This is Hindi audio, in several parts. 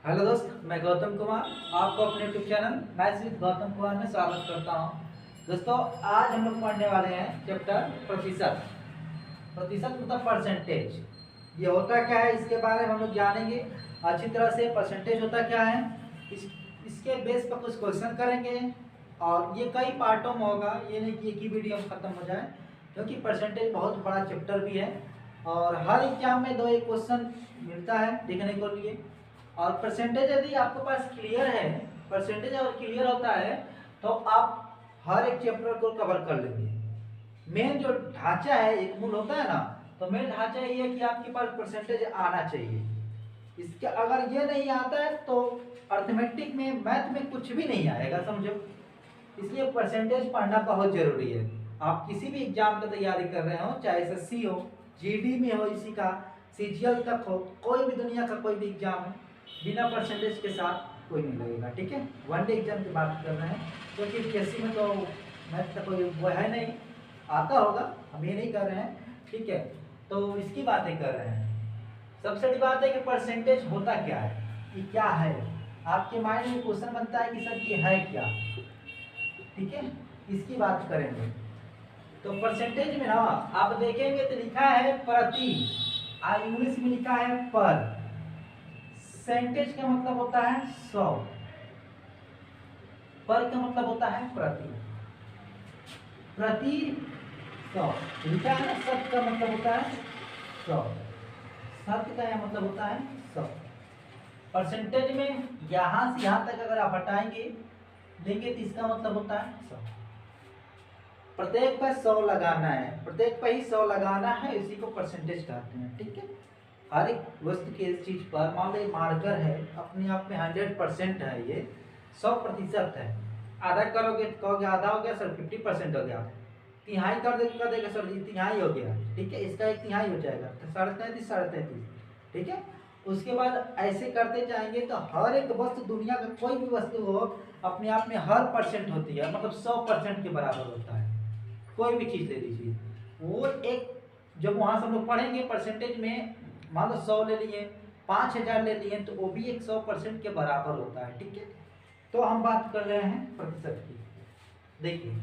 हेलो दोस्त, मैं गौतम कुमार आपको अपने YouTube channel maths with Gautam Kumar में स्वागत करता हूं। दोस्तों, आज हम लोग पढ़ने वाले हैं चैप्टर प्रतिशत। प्रतिशत मतलब परसेंटेज। ये होता क्या है इसके बारे में हम लोग जानेंगे अच्छी तरह से। परसेंटेज होता क्या है, इसके बेस पर कुछ क्वेश्चन करेंगे और ये कई पार्टों में होगा। ये नहीं कि एक ही वीडियो में खत्म हो जाए, क्योंकि परसेंटेज बहुत बड़ा चैप्टर भी है और हर एग्जाम में 2 एक क्वेश्चन मिलता है देखने को लिए। और परसेंटेज यदि आपके पास क्लियर है, परसेंटेज और क्लियर होता है तो आप हर एक चैप्टर को कवर कर लेंगे। मेन जो ढांचा है, एक मूल होता है ना, तो मेन ढांचा ये है कि आपके पास परसेंटेज आना चाहिए। इसके अगर ये नहीं आता है तो अर्थमेटिक में, मैथ में कुछ भी नहीं आएगा, समझो। इसलिए परसेंटेज पढ़ना बहुत जरूरी है। आप किसी भी एग्जाम की तैयारी कर रहे हो, चाहे एसएससी हो, जीडी में हो, इसी का सीजीएल तक हो, कोई भी दुनिया का कोई भी एग्जाम हो, बिना परसेंटेज के साथ कोई नहीं लगेगा। ठीक है, वनडे एग्जाम की बात कर रहे हैं, क्योंकि पीएससी में तो मैथ का कोई वो है नहीं, आता होगा, हम ये नहीं कर रहे हैं। ठीक है, तो इसकी बातें कर रहे हैं। सबसे बड़ी बात है कि परसेंटेज होता क्या है, ये क्या है। आपके माइंड में क्वेश्चन बनता है कि सर ये है क्या। ठीक है, इसकी बात करेंगे। तो परसेंटेज में ना आप देखेंगे तो लिखा है प्रति, इंग्लिश में लिखा है पर। सेंटेज का मतलब होता है 100, पर का मतलब होता है प्रति। प्रति 100 लिखा है ना, शत का मतलब होता है 100, शत का यह मतलब होता है 100। परसेंटेज में यहां से यहां तक अगर आप हटाएंगे लेंगे तो इसका मतलब होता है 100। प्रत्येक पर 100 लगाना है, प्रत्येक पर ही 100 लगाना है, इसी को परसेंटेज कहते हैं। ठीक है, हर एक वस्तु की चीज पर, मान लो मार्कर है, अपने आप में 100% है, ये 100% है। आधा करोगे तो कहोगे आधा हो गया सर, 50% हो गया। तिहाई कर देगा सर, ये तिहाई हो गया। ठीक है, इसका एक तिहाई हो जाएगा, तो 33.5 33.5। ठीक है, उसके बाद ऐसे करते जाएंगे तो हर एक वस्तु, दुनिया का कोई भी वस्तु हो, अपने आप में हर परसेंट होती है, मतलब 100% के बराबर होता है। कोई भी चीज ले लीजिए, वो एक, जब वहां से हम लोग पढ़ेंगे परसेंटेज में, मान लो 100 ले लिए, 5000 ले लिए, तो वो भी एक 100% के बराबर होता है। ठीक है, तो हम बात कर रहे हैं प्रतिशत की। देखिए,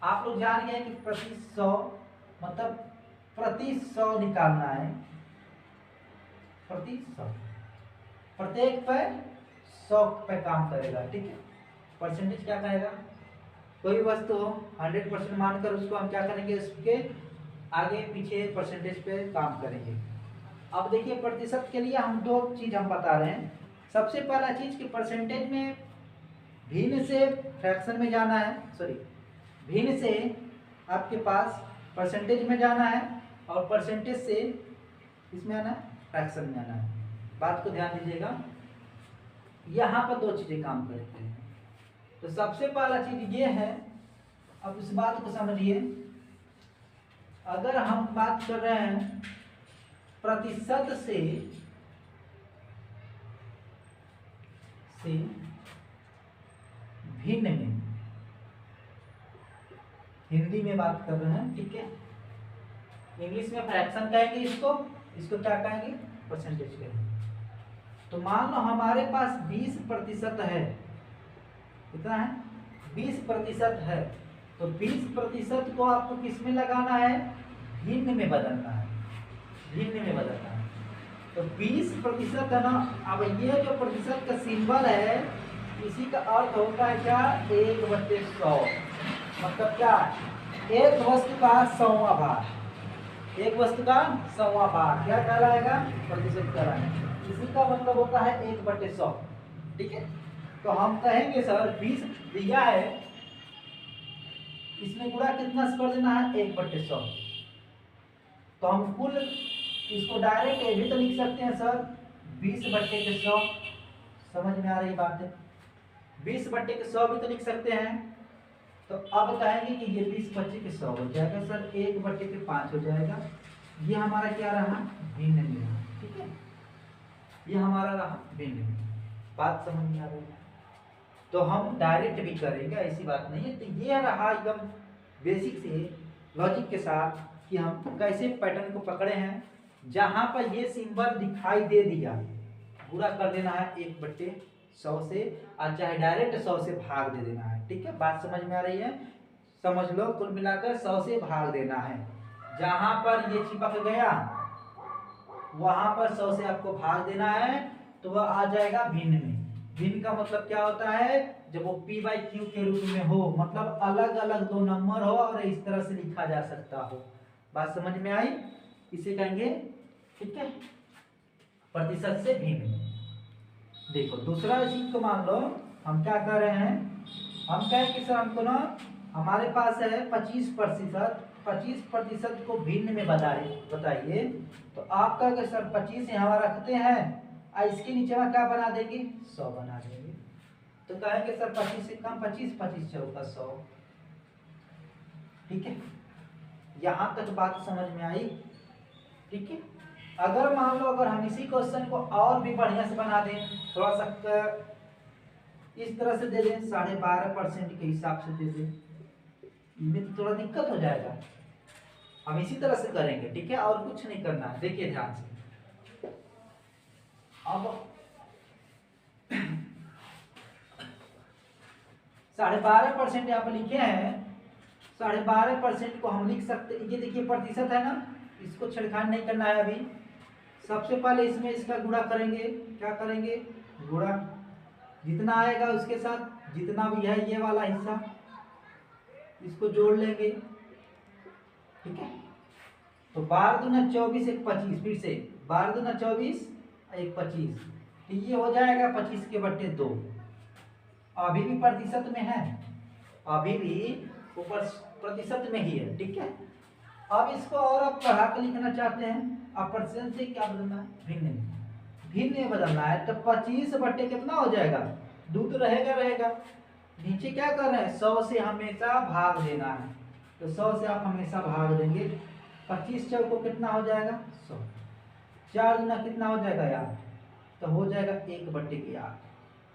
आप लोग जान गए कि प्रति 100 मतलब प्रति 100 निकालना है। प्रति 100, प्रत्येक पे 100 पे काम करेगा। ठीक है, परसेंटेज क्या कहेगा, कोई वस्तु हो 100% मानकर उसको हम क्या करेंगे, उसके आगे पीछे परसेंटेज पे काम करेंगे। अब देखिए, प्रतिशत के लिए हम 2 चीज हम बता रहे हैं। सबसे पहला चीज कि परसेंटेज में भिन्न से फ्रैक्शन में जाना है, सॉरी, भिन्न से आपके पास परसेंटेज में जाना है और परसेंटेज से इसमें आना है, फ्रैक्शन में आना है। बात को ध्यान दीजिएगा, यहाँ पर 2 चीजें काम करते हैं। तो सबसे पहला चीज ये है, अब इस बात को समझिए, अगर हम बात कर रहे हैं प्रतिशत से भिन्न में, हिंदी में बात कर रहे हैं। ठीक है, इंग्लिश में फ्रैक्शन कहेंगे इसको, इसको क्या कहेंगे, परसेंटेज कहेंगे। तो मान लो हमारे पास 20% है, कितना है, 20% है, तो 20% को आपको किस में लगाना है, भिन्न में बदलना है, भिन्न में बदलना है। तो 20% है ना। अब ये जो प्रतिशत का सिंबल है, इसी का अर्थ होता है क्या, 1/100। मतलब क्या, एक वस्तु का 100वां भाग, एक वस्तु का 100वां भाग क्या कहलाएगा, प्रतिशत कहलाएगा। इसी का मतलब होता है 1/100। ठीक है, तो हम कहेंगे सर 20 दिया है, इसमें गुणा कितना कर देना है, 1/100। तो हम कुल इसको डायरेक्ट ये भी तो लिख सकते हैं सर, 20/100। समझ में आ रही बात है, 20/100 भी तो लिख सकते हैं। तो अब कहेंगे कि ये 20/100 हो जाएगा सर, 1/5 हो जाएगा। ये हमारा क्या रहा, भिन्न में रहा। ठीक है, ये हमारा रहा भिन्न में। बात समझ में आ रही है, तो हम डायरेक्ट भी करेंगे, ऐसी बात नहीं है। तो ये रहा एकदम बेसिक से लॉजिक के साथ कि हम कैसे पैटर्न को पकड़े हैं। जहां पर ये सिंबल दिखाई दे दिया, गुणा कर देना है 1/100 से, और चाहे डायरेक्ट 100 से भाग दे देना है। ठीक है, बात समझ में आ रही है? समझ लो, कुल मिलाकर 100 से भाग देना है। जहां पर ये चिपक गया वहां पर 100 से आपको भाग देना है, तो वह आ जाएगा भिन्न में। भिन्न का मतलब क्या होता है? जब वो p/q के रूप में हो, मतलब अलग अलग दो नंबर हो और इस तरह से लिखा जा सकता हो। बात समझ में आई? इसे कहेंगे, ठीक है, प्रतिशत से भिन्न। देखो दूसरा चीज को मान लो, हम क्या कर रहे हैं, हम कहें कि सर हमको ना, हमारे पास है 25%, 25% को भिन्न में बताइए। तो आप कहेंगे सर 25 यहाँ रखते हैं और इसके नीचे में क्या बना देंगे? 100 बना देंगे। तो कहेंगे सर 25 से कम 25, 25 चौका 100। ठीक है, यहाँ तक बात समझ में आई? ठीक है, अगर मान लो अगर हम इसी क्वेश्चन को और भी बढ़िया से बना दें, थोड़ा सा इस तरह से दे दें, 12.5% के हिसाब से दे दें, इनमें तो थोड़ा दिक्कत हो जाएगा। हम इसी तरह से करेंगे, ठीक है, और कुछ नहीं करना है। देखिए ध्यान से, अब 12.5% यहाँ पर लिखे हैं। 12.5% को हम लिख सकते, ये देखिए प्रतिशत है ना, इसको छेड़खानी नहीं करना है अभी। सबसे पहले इसमें इसका गुणा करेंगे। क्या करेंगे? गुणा, जितना आएगा उसके साथ जितना भी है ये वाला हिस्सा, इसको जोड़ लेंगे। ठीक है, तो 12 दूना 24, 1 25, फिर से 12 दूना 24, 1 25, तो ये हो जाएगा 25/2। अभी भी प्रतिशत में है, अभी भी ऊपर प्रतिशत में ही है। ठीक है, अब इसको और अब बढ़ा के लिखना चाहते हैं, अब परसेंट से क्या बदलना है? भिन्न में, भिन्न में बदलना है। तो 25 कितना हो जाएगा? 2 तो रहेगा। नीचे क्या कर रहे हैं? 100 से हमेशा भाग देना है, तो 100 से आप हमेशा भाग देंगे। 25 चौको कितना हो जाएगा? 100। 4 गुना कितना हो जाएगा यार? तो हो जाएगा 1/8।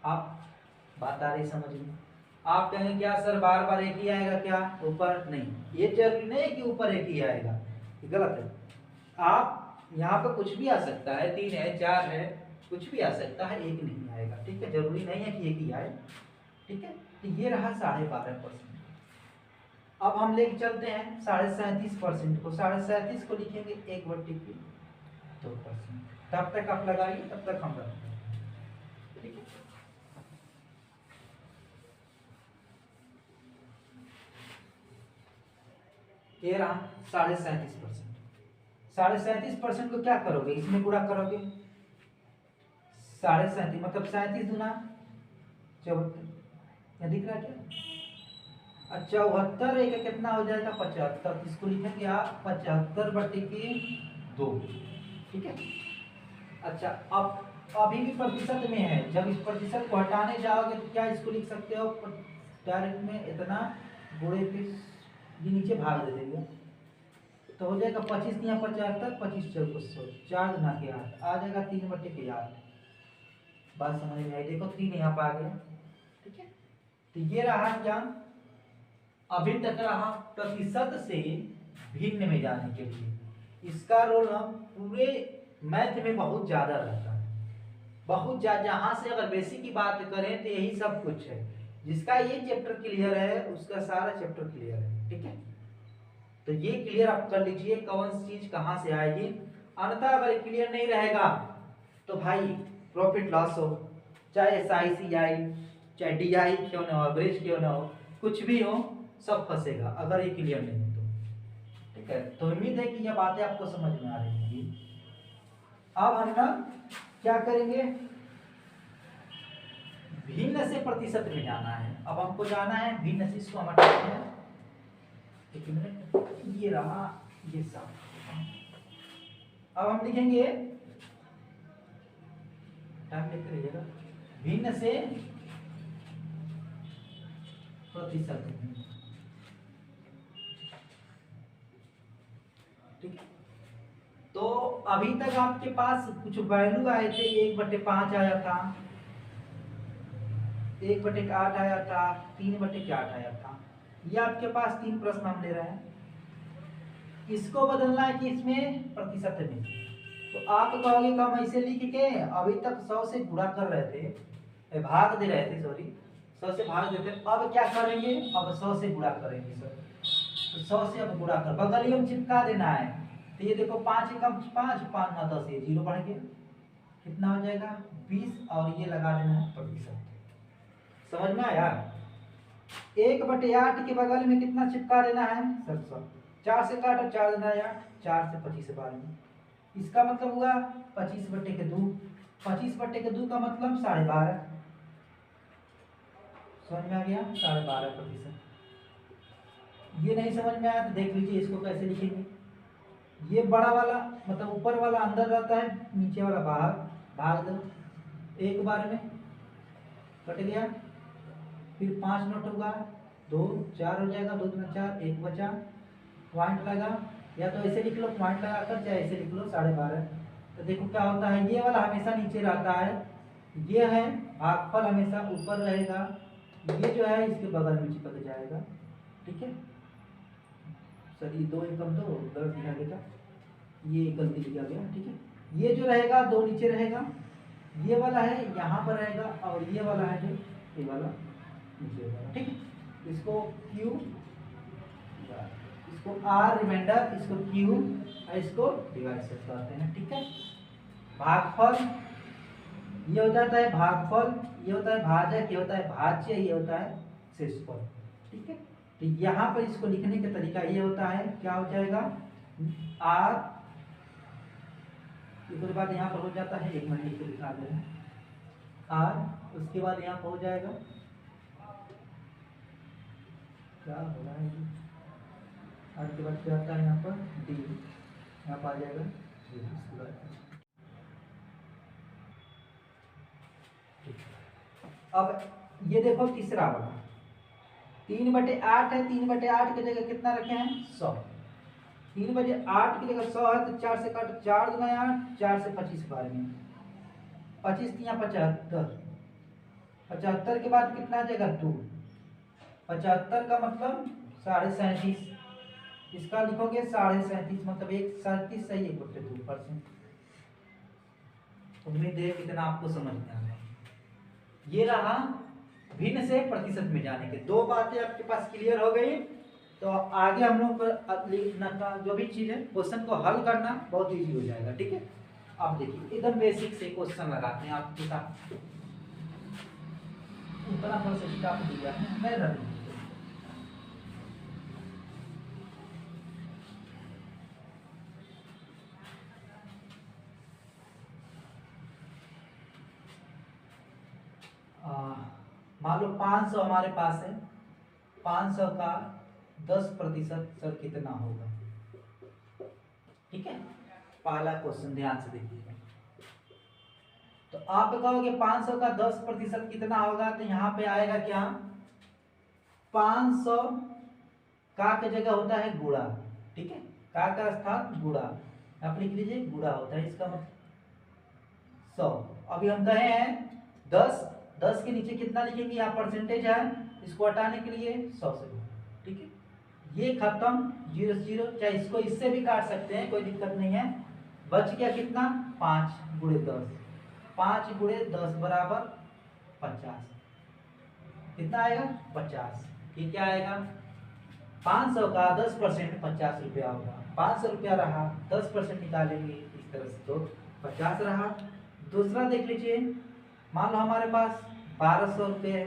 आप बात आ रही समझ में? आप कहेंगे क्या सर बार बार एक ही आएगा क्या ऊपर? नहीं, ये जरूरी नहीं है कि ऊपर एक ही आएगा, गलत है। आप यहाँ पर कुछ भी आ सकता है, 3 है 4 है, कुछ भी आ सकता है, एक नहीं आएगा। ठीक है, जरूरी नहीं है कि एक ही आए। ठीक है, तो ये रहा 12.5%। अब हम लेके चलते हैं 37.5% को। 37.5 को लिखेंगे 1/2%। तब तक आप लगाइए, तब तक हम रखते हैं। ठीक है, ये रहा 37.5%। 37.5% को क्या करोगे? इसमें गुणा करोगे। 37.5 मतलब 37 दूना 74, क्या दिख रहा है क्या? 74, एक कितना हो जाएगा? 75। इसको लिखेंगे आप 75/2। ठीक है, अच्छा, अब अभी भी प्रतिशत में है। जब इस प्रतिशत को हटाने जाओगे तो क्या इसको लिख सकते हो? डायरेक्ट में इतना गुणे के ये नीचे भाग दे देंगे, तो हो जाएगा 25 या 75, 25 चौको 100, 4 गुना के 8 आ जाएगा 3/8। बात समझ में आई? देखो 3 यहाँ पर आ गया। ठीक है, तो ये रहा क्या? अभी तक रहा प्रतिशत से भिन्न में जाने के लिए। इसका रोल हम पूरे मैथ में बहुत ज्यादा रहता है, बहुत ज्यादा। जहां से अगर बेसिक की बात करें तो यही सब कुछ है। जिसका ये चैप्टर क्लियर है उसका सारा चैप्टर क्लियर है। ठीक है, तो ये क्लियर आप कर लीजिए कौन सी चीज कहां से आएगी। अन्यथा अगर क्लियर नहीं रहेगा तो भाई प्रॉफिट लॉस हो, चाहे SIC आई, चाहे DI क्यों ना हो, एवरेज क्यों ना हो, कुछ भी हो, सब फंसेगा अगर ये क्लियर नहीं है तो। ठीक है, तो उम्मीद है कि ये बातें आपको समझ में आ रही होंगी। अब हम ना क्या करेंगे? भिन्न से प्रतिशत में जाना है। अब हमको जाना है भिन्न से, इसको हम हटाते हैं। एक मिनट, ये रहा ये सब। अब हम लिखेंगे, टाइम लिखते रहिएगा, भिन्न से प्रतिशत। ठीक, तो अभी तक आपके पास कुछ वैल्यू आए थे। 1/5 आया था, 1/8 आया था, 3/8 आया था। ये आपके पास 3 प्रश्न हम ले रहे हैं। इसको बदलना है कि इसमें प्रतिशत में। तो आप कहोगे कि हम ऐसे लिख के अभी तक 100 से गुणा कर रहे थे, भाग दे रहे थे, सॉरी 100 से भाग देते, अब क्या करेंगे, अब 100 से गुणा करेंगे सर। तो 100 से अब गुणा कर बगलियों में चिपका देना है। तो ये देखो 5 एकम 5, 5 ना 10, ये 0 बढ़ गया, कितना हो जाएगा 20, और ये लगा देना है प्रतिशत। समझ में आया? 1/8 के बगल में कितना चिपका देना है सर 100, 4 से काटो 4 देना है 8, 4 से 25 से 12, इसका मतलब हुआ 25/2, 25/2 का मतलब 12.5। समझ में आ गया? 12.5%। ये नहीं समझ में आया तो देख लीजिए इसको कैसे लिखेंगे। ये बड़ा वाला मतलब ऊपर वाला अंदर रहता है, नीचे वाला बाहर, भाग दो एक बार में, कट गया। फिर 5 नोट होगा, 2 4 हो जाएगा, 2 दूना 4, 1 बचा, पॉइंट लगा, या तो ऐसे लिख लो पॉइंट लगाकर, चाहे ऐसे लिख लो 12.5। तो देखो क्या होता है, ये वाला हमेशा नीचे रहता है, ये है भागफल हमेशा ऊपर रहेगा, ये जो है इसके बगल में चिपक जाएगा। ठीक है सर, ये 2 एकम तो गलत लिखा गया, ये गलती लिखा गया। ठीक है, ये जो रहेगा 2 नीचे रहेगा, ये वाला है यहाँ पर रहेगा, और ये वाला है जो ये वाला नीचे रहेगा। ठीक है, इसको क्यू, इसको आर रिमाइंडर, इसको क्यू, इसको डिवाइड करते हैं। ठीक है, भागफल ये हो जाता है भागफल, ये होता है भाजक, ये होता है भाज्य, ये होता है शेषफल। ठीक है, तो यहाँ पर इसको लिखने का तरीका ये होता है, क्या हो जाएगा आर, उसके बाद यहाँ पर हो जाता है, एक मिनट को दिखा दे रहे हैं, आर, उसके बाद यहाँ पर हो जाएगा, क्या हो रहा है, आर के बाद क्या आता है यहाँ पर डी, यहाँ पर आ जाएगा इसके बाद। अब ये देखो तीसरा वाला 3/8 है, 3/8 की जगह कितना रखे हैं 100, 3/8 की जगह 100 है, तो 4 से काटो 4 दूना 8, 4 से 25 बार में 25 या 75, 75 के बाद कितना आ जाएगा 2, 75 का मतलब 37.5, इसका लिखोगे 37.5, मतलब 1.37 सही है, 2%। उम्मीद है कितना आपको समझ में आ रहा है। ये रहा भिन्न से प्रतिशत में जाने के, 2 बातें आपके पास क्लियर हो गई। तो आगे हम लोग को लिखना का जो भी चीज है, क्वेश्चन को हल करना बहुत इजी हो जाएगा। ठीक है, अब देखिए एकदम बेसिक से क्वेश्चन लगाते हैं आपके साथ, उतना थोड़ा सा किताब दिया है मैं रख दूँ। मान लो 500 हमारे पास है, 500 का 10% सर कितना होगा। ठीक है, पहला क्वेश्चन ध्यान से देखिएगा। तो आप कहोगे 500 का 10% कितना होगा, तो यहाँ पे आएगा क्या, 500 का के जगह होता है गुणा। ठीक है, का स्थान गुणा, आप लिख लीजिए गुणा होता है, इसका मतलब 100। अभी हम कहे हैं 10 के नीचे कितना लिखेंगे, यहाँ परसेंटेज है, इसको हटाने के लिए 100 से। ठीक है, ये खत्म 0 से 0, चाहे इसको इससे भी काट सकते हैं, कोई दिक्कत नहीं है। बच गया कितना 5 गुणे 10, 5 गुणे 10 बराबर 50, कितना आएगा 50। ये क्या आएगा 500 का 10% 50 रुपया होगा, 500 रुपया रहा, 10% निकालेंगे इस तरह से तो 50 रहा। दूसरा देख लीजिए, मान लो हमारे पास 1200 रुपये है,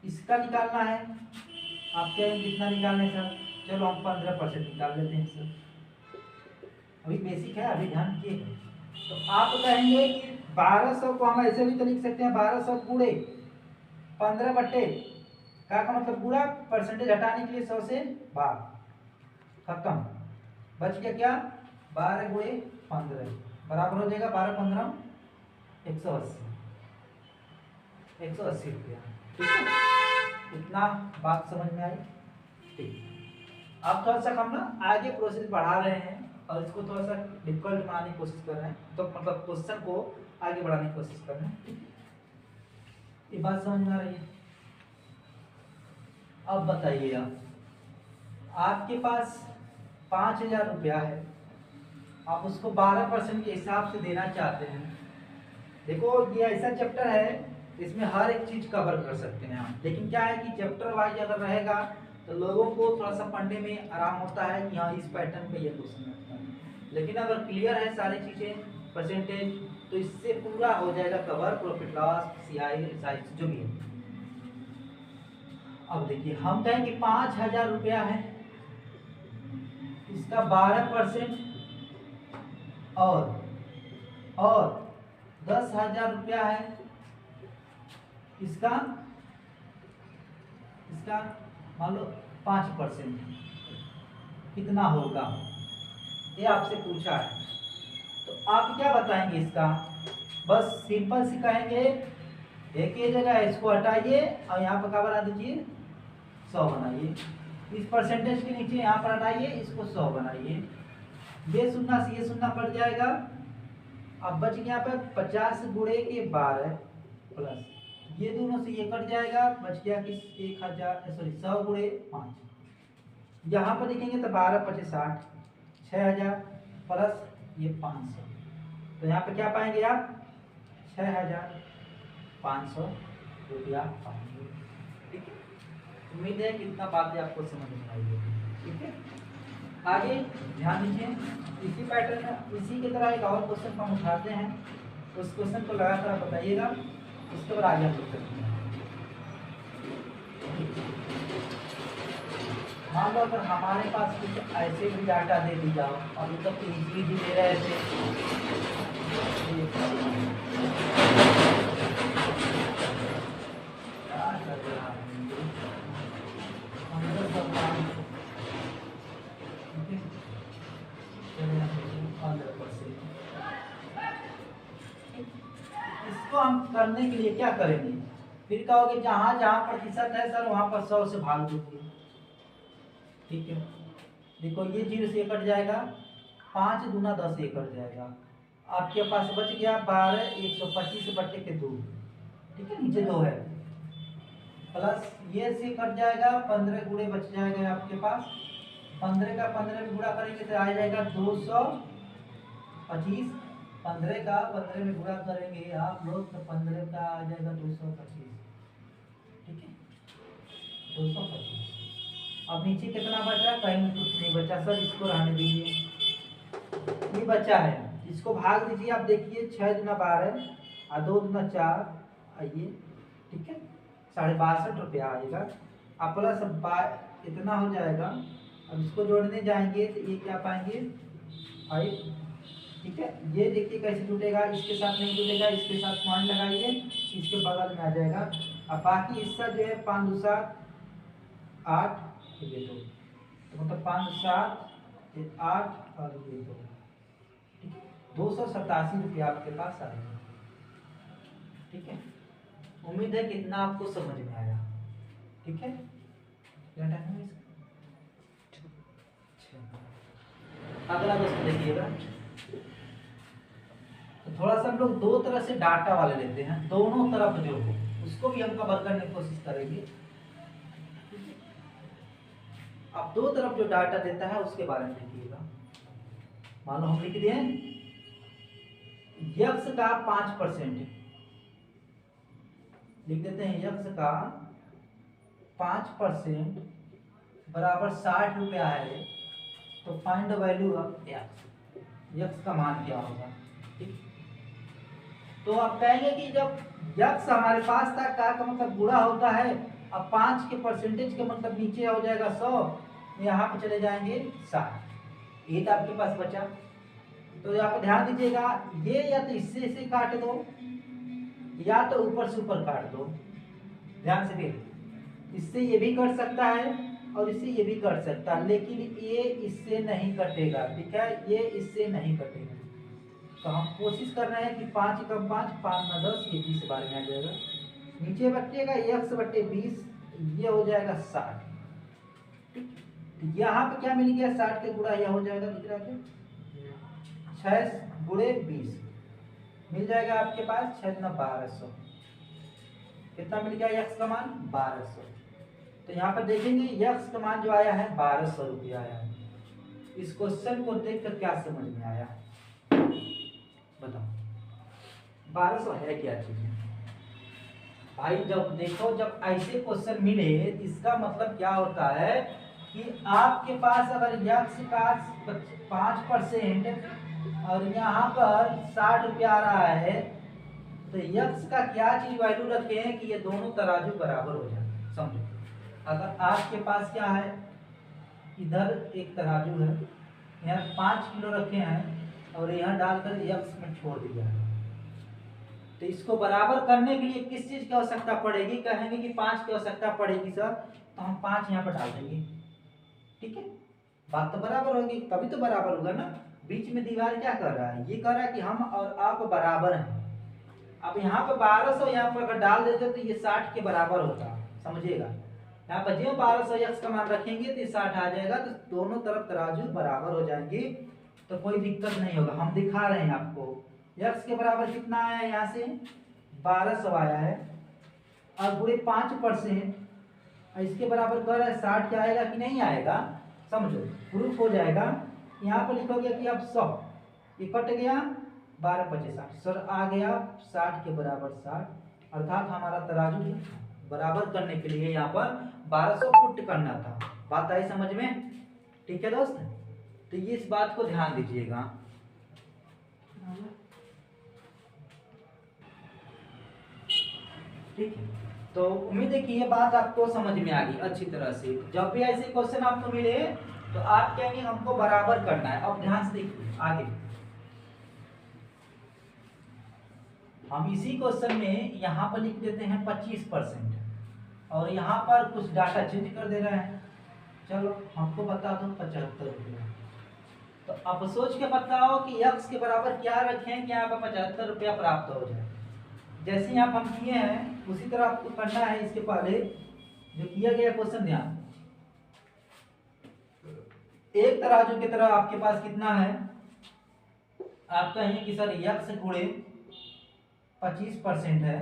इसका निकालना है, आप कहेंगे कितना निकालना है सर, चलो हम 15% निकाल लेते हैं सर, अभी बेसिक है, अभी ध्यान दिए। तो आप कहेंगे कि 1200 को हम ऐसे भी तो लिख सकते हैं, 1200 गुणे 15 का मतलब गुणा, परसेंटेज हटाने के लिए 100 से भाग, खत्म। बच गया क्या 12 गुणे 15 बराबर हो जाएगा 12 15 180 रुपया। ठीक है, इतना बात समझ में आई। ठीक, अब थोड़ा सा हम ना आगे प्रोसेस बढ़ा रहे हैं और इसको थोड़ा सा डिफिकल्ट बनाने की कोशिश कर रहे हैं, तो मतलब क्वेश्चन को आगे बढ़ाने की कोशिश कर रहे हैं। ये बात समझ में आ रही है? अब बताइए, आपके पास 5000 रुपया है, आप उसको 12% के हिसाब से देना चाहते हैं। देखो ये ऐसा चैप्टर है इसमें हर एक चीज कवर कर सकते हैं आप, लेकिन क्या है कि चैप्टर वाइज अगर रहेगा तो लोगों को थोड़ा सा पढ़ने में आराम होता है कि हाँ इस पैटर्न पे ये क्वेश्चन आता है। लेकिन अगर क्लियर है सारी चीजें परसेंटेज तो इससे पूरा हो जाएगा cover, profit loss, CI size जो भी है। अब देखिए हम कहेंगे 5,000 रुपया है, इसका 12% और 10,000 रुपया है, इसका मान लो 5% कितना होगा, ये आपसे पूछा है। तो आप क्या बताएंगे इसका? बस सिंपल सी कहेंगे एक ही जगह इसको हटाइए और यहाँ पर क्या बना दीजिए 100 बनाइए, इस परसेंटेज के नीचे यहाँ पर हटाइए इसको 100 बनाइए, ये शून्य से ये शून्य कट जाएगा। अब बच गया पे 50 गुणे के 12 प्लस ये दोनों से ये कट जाएगा, बच गया कि 100 गुणे 5। यहाँ पर देखेंगे तो 12 पचे 60, 6,000 प्लस ये 500, तो यहाँ पे क्या पाएंगे आप 6,500 रुपया पाएंगे। ठीक है, उम्मीद है कि इतना बातें आपको समझ में आई होगी। ठीक है, आगे ध्यान दीजिए, इसी पैटर्न में इसी की तरह एक और क्वेश्चन हम उठाते हैं, उस क्वेश्चन को लगातार बताइएगा, उसके बाद आगे हम लोग करते हैं। मान लो अगर हमारे पास कुछ ऐसे भी डाटा दे दी जाओ और मतलब इजीली भी दे रहे थे, इसको हम करने के लिए क्या करेंगे, फिर कहोगे जहां जहां प्रतिशत है सर वहां पर 100 से भाग दीजिए। ठीक है, देखो ये 0 से कट जाएगा, 5 दूना 10 ये कट जाएगा, आपके पास बच गया 12 125 बटे के 2। ठीक है, नीचे 2 है, प्लस ये से कट जाएगा, 15 गुणे बच जाएगा आपके पास, 15 का 15 में गुणा करेंगे तो आ जाएगा 225, 15 का 15 में गुणा करेंगे आप लोग तो 15 का आ जाएगा 225। ठीक है, 225। अब नीचे कितना बचा, कहीं कुछ नहीं बचा सर, इसको रहने दीजिए, ये बचा है, इसको भाग दीजिए। आप देखिए 6 दूना 12 और 2 दूना 4 आइए, ठीक है 62.5 रुपया आएगा, अब प्लस इतना हो जाएगा। अब इसको जोड़ने जाएंगे तो ये क्या पाएंगे 5। ठीक है, ये देखिए कैसे जुटेगा, इसके साथ नहीं जुटेगा, इसके साथ पॉइंट लगाइए, इसके बगल में आ जाएगा। अब बाकी हिस्सा जो है 5 2 7 8 ये 2, तो मतलब 5 7 8 और ये 2, ठीक है 287 रुपया आपके पास आएगा। ठीक है, उम्मीद है कि इतना आपको समझ में आया। ठीक है, क्या टाइम है इसका? अगला क्वेश्चन देखिएगा, तो थोड़ा सा हम लोग दो तरह से डाटा वाले लेते हैं, दोनों तरफ जो हो उसको भी हम कवर करने की कोशिश करेंगे। अब दो तरफ जो डाटा देता है उसके बारे में देखिएगा। मान लो हम लिख दिए यक्स का 5%, लिख देते हैं यक्स का 5% बराबर 60 रुपया है, तो find the value of x, x का मान क्या होगा। ठीक, तो आप कहेंगे कि जब यक्स हमारे पास था का मतलब बुरा होता है, अब 5 के परसेंटेज के मतलब नीचे हो जाएगा 100, यहाँ पे चले जाएंगे 60, ये तो आपके पास बचा। तो यहाँ पे ध्यान दीजिएगा, ये या तो इससे से काट दो या तो ऊपर से ऊपर काट दो, ध्यान से देख, इससे ये भी कट सकता है और इससे ये भी कट सकता है, लेकिन ये इससे नहीं कटेगा। ठीक है, ये इससे नहीं कटेगा, तो हम कोशिश कर रहे हैं कि 5 कम 5 5 ना 10, ये 20 बार में आ जाएगा, नीचे बचेगा x बटे 20, ये हो जाएगा 60। ठीक, तो यहाँ पे क्या मिल गया 60 के गुणा यह हो जाएगा, दिख रहा है 6 गुणे 20 मिल जाएगा आपके पास 6 गुना 1200, कितना मिल गया x का मान 1200। तो यहाँ पर देखेंगे x का मान जो आया है 1200 रुपया आया है। इस क्वेश्चन को देखकर क्या समझ में आया बताओ? 1200 है क्या चीज भाई? जब देखो, जब ऐसे क्वेश्चन मिले इसका मतलब क्या होता है कि आपके पास अगर यक्स का 5% और यहाँ पर 60 रुपया आ रहा है, तो यक्स का क्या चीज वैल्यू रखे हैं कि ये दोनों तराजू बराबर हो जाए। समझो, अगर आपके पास क्या है, इधर एक तराजू है, यहाँ 5 किलो रखे हैं और यहाँ डालकर यक्स में छोड़ दिया है, तो इसको बराबर करने के लिए किस चीज की आवश्यकता पड़ेगी? कहेंगे कि 5 की आवश्यकता पड़ेगी सर, तो हम 5 यहाँ पर डाल देंगे। ठीक है, बात तो बराबर होगी, तभी तो बराबर होगा ना। बीच में दीवार क्या कर रहा है? ये कह रहा है कि हम और आप बराबर हैं। अब यहाँ पर 1200 यहाँ पर अगर डाल देते तो ये 60 के बराबर होता, समझिएगा। यहाँ पर जो 1200 यक्स का मान रखेंगे तो 60 आ जाएगा, तो दोनों तरफ तराजू बराबर हो जाएंगे, तो कोई दिक्कत नहीं होगा। हम दिखा रहे हैं आपको, यक्स के बराबर कितना आया है, यहाँ से 1200 आया है और पूरे 5%, इसके बराबर कर रहा है 60 क्या आएगा कि नहीं आएगा? समझो, प्रूफ हो जाएगा। यहाँ पर लिखोगे कि अब 100 ये कट गया, 12 25 60, सर आ गया 60 के बराबर 60, अर्थात हमारा तराजू बराबर करने के लिए यहाँ पर 1200 पुट करना था। बात आई समझ में? ठीक है दोस्त, तो ये इस बात को ध्यान दीजिएगा। ठीक है, तो उम्मीद है कि ये बात आपको समझ में आ गई अच्छी तरह से। जब भी ऐसे क्वेश्चन आपको मिले तो आप कहेंगे हमको बराबर करना है। अब ध्यान से देखिए आगे, हम इसी क्वेश्चन में यहाँ पर लिख देते हैं 25% और यहाँ पर कुछ डाटा चेंज कर दे रहे हैं। चलो हमको बता दो 75 रुपया, तो अब सोच के बताओ कि यक्स के बराबर क्या रखें कि यहाँ पर 75 रुपया प्राप्त हो जाए। जैसे यहाँ हम किए हैं उसी तरह आपको करना है। इसके पहले जो किया गया क्वेश्चन, ध्यान, एक तराजू की तरह आपके पास कितना है, आप कहेंगे कि सर यक्स गुणे 25% है,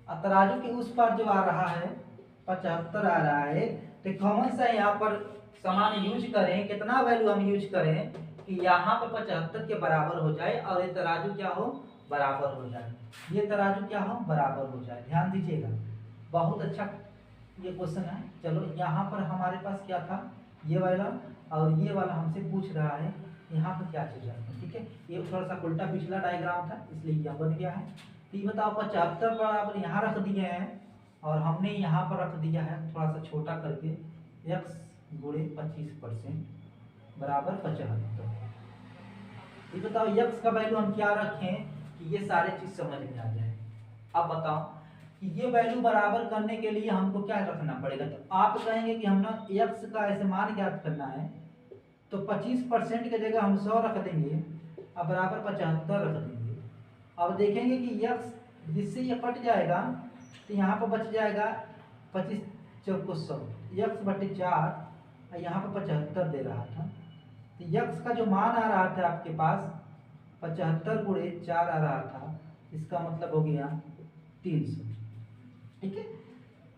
और तराजू के उस पर जो आ रहा है 75 आ रहा है, तो कौन सा यहाँ पर समान यूज करें, कितना वैल्यू हम यूज करें कि यहाँ पर 75 के बराबर हो जाए और ये तराजू क्या हो, बराबर हो जाए, ये तराजू क्या हो, बराबर हो जाए। ध्यान दीजिएगा, बहुत अच्छा ये क्वेश्चन है। चलो यहाँ पर हमारे पास क्या था, ये वाला, और ये वाला हमसे पूछ रहा है यहाँ पर क्या चीज है। ठीक है, ये थोड़ा सा उल्टा पिछला डायग्राम था इसलिए यह बन गया है। तो ये बताओ 75 बराबर यहाँ रख दिए हैं और हमने यहाँ पर रख दिया है थोड़ा सा छोटा करके, यक्स गुणे 25% बराबर 75। ये बताओ यक्स का वैल्यू हम क्या रखें कि ये सारे चीज समझ में आ जाए। अब बताओ कि ये वैल्यू बराबर करने के लिए हमको क्या रखना पड़ेगा, तो आप कहेंगे कि हम ना यक्स का ऐसे मान ज्ञात करना है, तो 25% की जगह हम 100 रख देंगे और बराबर 75 रख देंगे। अब देखेंगे कि यक्स जिससे ये कट जाएगा तो यहाँ पर बच जाएगा 25 चौको 100, यक्स बटे 4, यहाँ पर 75 दे रहा था, तो यक्स का जो मान आ रहा था आपके पास 75 गुणे 4 आ रहा था, इसका मतलब हो गया 300। ठीक है,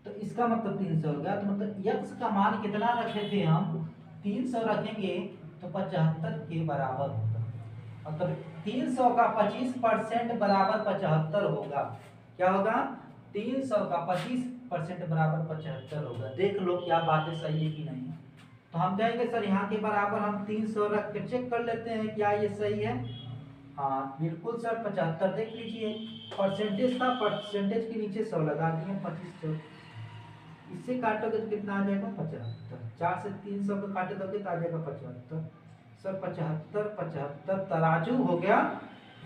तो इसका मतलब 300 हो गया, तो मतलब यक्स का मान कितना रखे थे हम, 300 रखेंगे तो 75 के बराबर होगा। मतलब 300 का 25% बराबर 75 होगा। क्या होगा, 300 का 25% बराबर 75 होगा। देख लो क्या बातें सही है कि नहीं। तो हम कहेंगे सर यहाँ के बराबर हम 300 रख के चेक कर लेते हैं क्या ये सही है। हाँ बिल्कुल सर, 75 देख लीजिए, परसेंटेज था, परसेंटेज के नीचे 100 लगा दिए, 25, इससे काटोगे तो कितना आ जाएगा 75, 4 से 300 को काटे दोगे तो आ जाएगा 75। सर 75 75 तराजू हो गया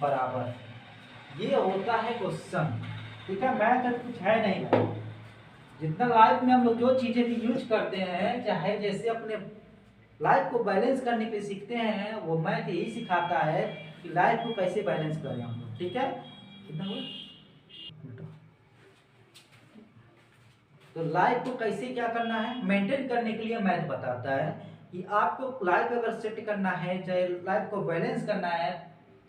बराबर। ये होता है क्वेश्चन। ठीक है, मैथ कुछ है नहीं भाई। जितना लाइफ में हम लोग जो चीजें भी यूज करते हैं, चाहे जैसे अपने लाइफ को बैलेंस करने के लिए सीखते हैं, वो मैथ यही सिखाता है कि लाइफ को कैसे बैलेंस करें हम लोग। ठीक है, कितना हुआ, तो लाइफ को कैसे क्या करना है मेंटेन करने के लिए मैथ बताता है कि आपको लाइफ अगर सेट करना है, चाहे लाइफ को बैलेंस करना है,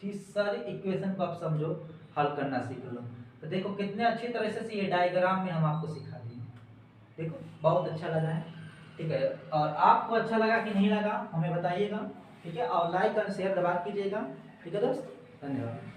ठीक सारे इक्वेशन को आप समझो, हल करना सीख लो। तो देखो कितने अच्छी तरह से ये डायग्राम में हम आपको सिखा दिए। देखो बहुत अच्छा लगा है। ठीक है, और आपको अच्छा लगा कि नहीं लगा हमें बताइएगा, ठीक है, और लाइक और शेयर दबा कीजिएगा। ठीक है दोस्त, धन्यवाद।